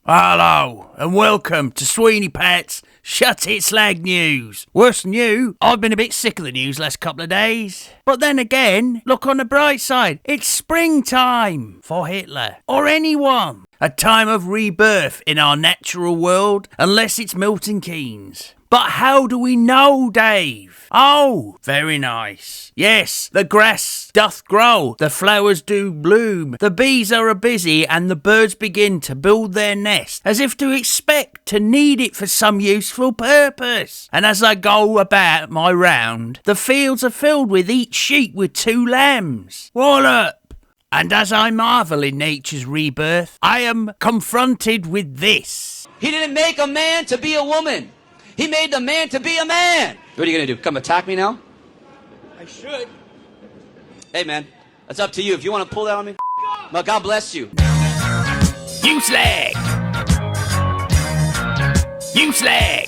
Hello, and welcome to Sweeney Pat's Shut It Slag News. Worse than you, I've been a bit sick of the news last couple of days. But then again, look on the bright side. It's springtime for Hitler, or anyone. A time of rebirth in our natural world, unless it's Milton Keynes. But how do we know, Dave? Oh, very nice. Yes, the grass doth grow, the flowers do bloom, the bees are busy, and the birds begin to build their nest, as if to expect to need it for some useful purpose. And as I go about my round, the fields are filled with each sheep with 2 lambs. Wallop! And as I marvel in nature's rebirth, I am confronted with this. He didn't make a man to be a woman. He made the man to be a man. What are you going to do? Come attack me now? I should. Hey, man. That's up to you. If you want to pull that on me, well, God bless you. You slag! You slag!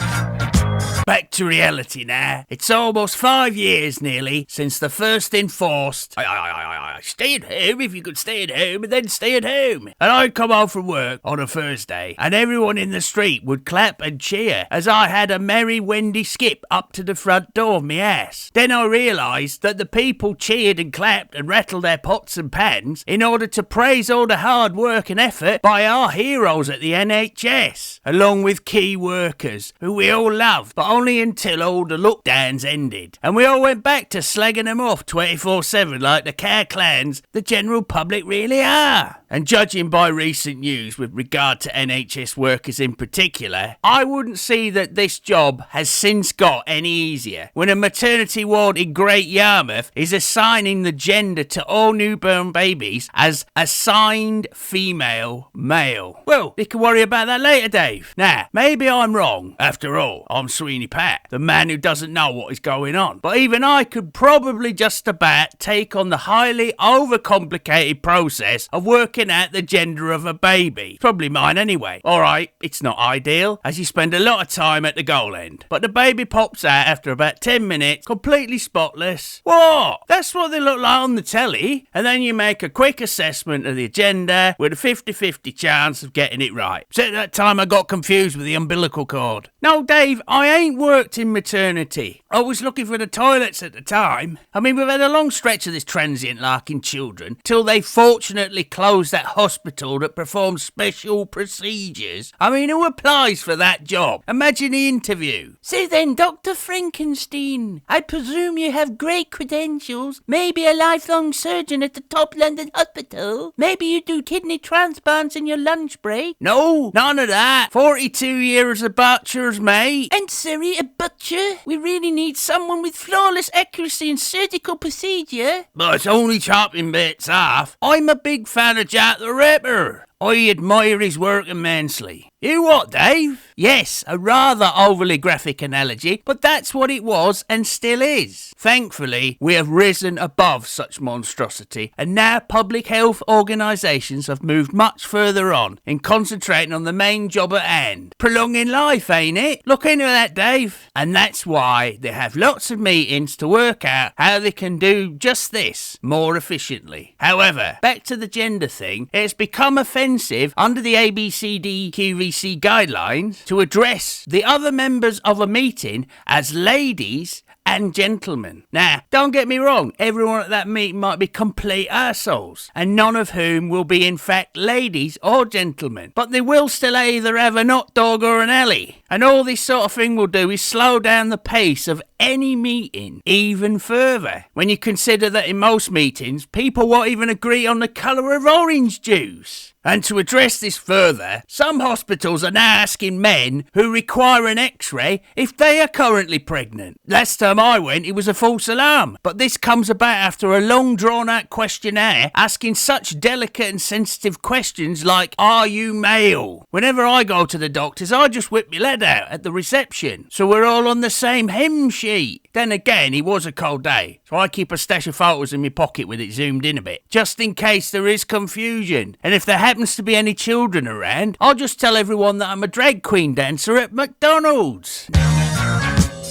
Back to reality now. It's almost 5 years nearly since the first enforced stay at home if you could stay at home and then stay at home. And I'd come home from work on a Thursday and everyone in the street would clap and cheer as I had a merry Wendy skip up to the front door of me ass. Then I realised that the people cheered and clapped and rattled their pots and pans in order to praise all the hard work and effort by our heroes at the NHS, along with key workers who we all love, but only until all the lockdowns ended. And we all went back to slagging them off 24/7 like the car clans the general public really are. And judging by recent news with regard to NHS workers in particular, I wouldn't see that this job has since got any easier when a maternity ward in Great Yarmouth is assigning the gender to all newborn babies as assigned female male. Well, we can worry about that later, Dave. Now, maybe I'm wrong. After all, I'm Sweeney Pat, the man who doesn't know what is going on. But even I could probably just about take on the highly overcomplicated process of working out the gender of a baby. Probably mine anyway. Alright, it's not ideal, as you spend a lot of time at the goal end. But the baby pops out after about 10 minutes, completely spotless. What? That's what they look like on the telly. And then you make a quick assessment of the gender with a 50-50 chance of getting it right. Except that time I got confused with the umbilical cord. No, Dave, I ain't worked in maternity. I was looking for the toilets at the time. I mean, we've had a long stretch of this transient larking children, till they fortunately closed that hospital that performs special procedures. I mean, who applies for that job? Imagine the interview. So then, Dr. Frankenstein, I presume you have great credentials, maybe a lifelong surgeon at the top London hospital. Maybe you do kidney transplants in your lunch break. No, none of that. 42 years as a butcher's mate. And sorry, a butcher? We really need someone with flawless accuracy in surgical procedure. But it's only chopping bits off. I'm a big fan of Jack the Ripper. I admire his work immensely. You what, Dave? Yes, a rather overly graphic analogy, but that's what it was and still is. Thankfully, we have risen above such monstrosity, and now public health organisations have moved much further on in concentrating on the main job at hand. Prolonging life, ain't it? Look into that, Dave. And that's why they have lots of meetings to work out how they can do just this more efficiently. However, back to the gender thing, it's become offensive under the ABCDQVC guidelines to address the other members of a meeting as ladies and gentlemen. Now, don't get me wrong, everyone at that meeting might be complete arseholes, and none of whom will be in fact ladies or gentlemen, but they will still either have an hot dog or an alley. And all this sort of thing will do is slow down the pace of any meeting even further, when you consider that in most meetings, people won't even agree on the colour of orange juice. And to address this further, some hospitals are now asking men who require an x-ray if they are currently pregnant. Last time I went, it was a false alarm. But this comes about after a long drawn-out questionnaire asking such delicate and sensitive questions like, are you male? Whenever I go to the doctors, I just whip my lead out at the reception, so we're all on the same hymn sheet. Then again, it was a cold day, so I keep a stash of photos in my pocket with it zoomed in a bit, just in case there is confusion. And if there happens to be any children around, I'll just tell everyone that I'm a drag queen dancer at McDonald's.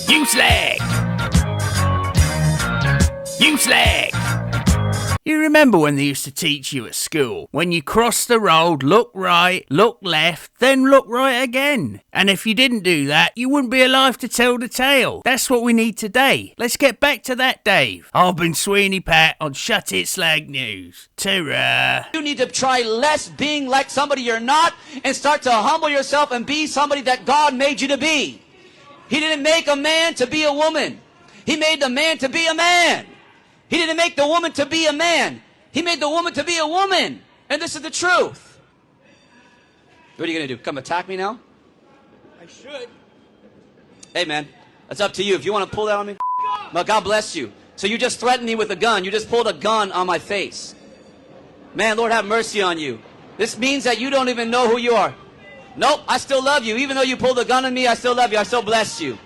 You slag! You slag! You remember when they used to teach you at school? When you cross the road, look right, look left, then look right again. And if you didn't do that, you wouldn't be alive to tell the tale. That's what we need today. Let's get back to that, Dave. I've been Sweeney Pat on Shut It Slag News. Ta-ra. You need to try less being like somebody you're not and start to humble yourself and be somebody that God made you to be. He didn't make a man to be a woman. He made the man to be a man. He didn't make the woman to be a man. He made the woman to be a woman. And this is the truth. What are you going to do? Come attack me now? I should. Hey, man, it's up to you. If you want to pull that on me, well, God bless you. So you just threatened me with a gun. You just pulled a gun on my face. Man, Lord have mercy on you. This means that you don't even know who you are. Nope, I still love you. Even though you pulled a gun on me, I still love you. I still bless you.